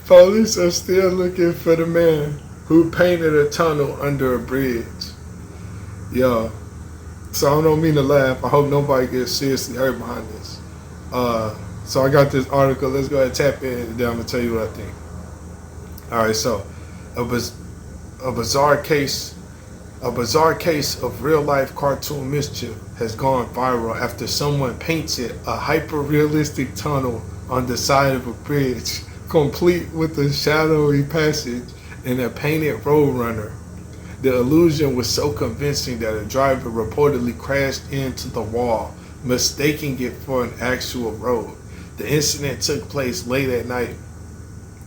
Police are still looking for the man who painted a tunnel under a bridge. Yo, so I don't mean to laugh. I hope nobody gets seriously hurt behind this. So I got this article. Let's go ahead and tap in, and then I'm gonna tell you what I think. All right, so a, biz- a bizarre case, a bizarre case of real life cartoon mischief has gone viral after someone painted a hyper realistic tunnel on the side of a bridge, complete with a shadowy passage and a painted roadrunner. The illusion was so convincing that a driver reportedly crashed into the wall, mistaking it for an actual road. The incident took place late at night,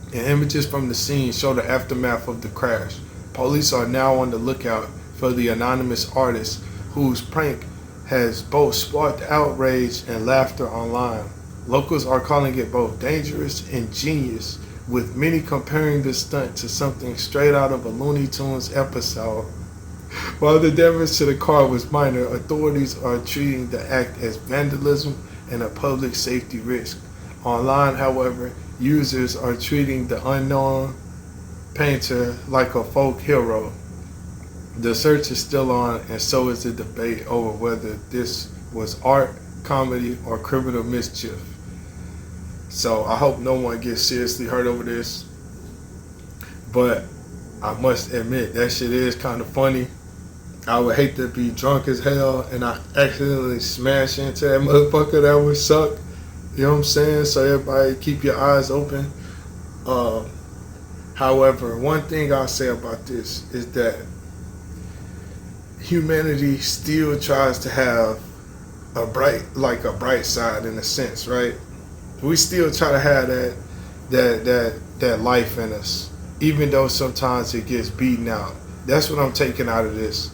and images from the scene show the aftermath of the crash. Police are now on the lookout for the anonymous artist whose prank has both sparked outrage and laughter online. Locals are calling it both dangerous and genius, with many comparing the stunt to something straight out of a Looney Tunes episode. While the damage to the car was minor, authorities are treating the act as vandalism and a public safety risk. Online, however, users are treating the unknown painter like a folk hero. The search is still on, and so is the debate over whether this was art, comedy, or criminal mischief. So I hope no one gets seriously hurt over this. But I must admit, that shit is kind of funny. I would hate to be drunk as hell and I accidentally smash into that motherfucker. That would suck. You know what I'm saying? So everybody keep your eyes open. However, one thing I'll say about this is that humanity still tries to have a bright side in a sense, right? We still try to have that life in us, even though sometimes it gets beaten out. That's what I'm taking out of this.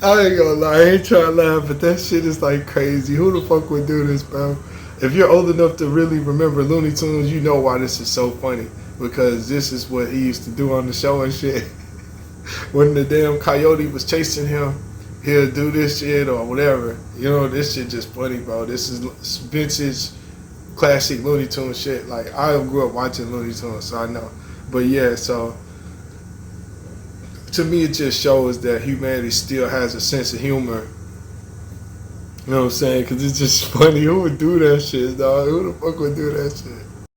I ain't gonna lie, I ain't trying to laugh, but that shit is like crazy. Who the fuck would do this, bro? If you're old enough to really remember Looney Tunes, you know why this is so funny. Because this is what he used to do on the show and shit. When the damn coyote was chasing him, he'll do this shit or whatever. You know, this shit just funny, bro. This is vintage, classic Looney Tunes shit. Like, I grew up watching Looney Tunes, so I know. But yeah, so to me, it just shows that humanity still has a sense of humor. You know what I'm saying? Because it's just funny. Who would do that shit, dog? Who the fuck would do that shit?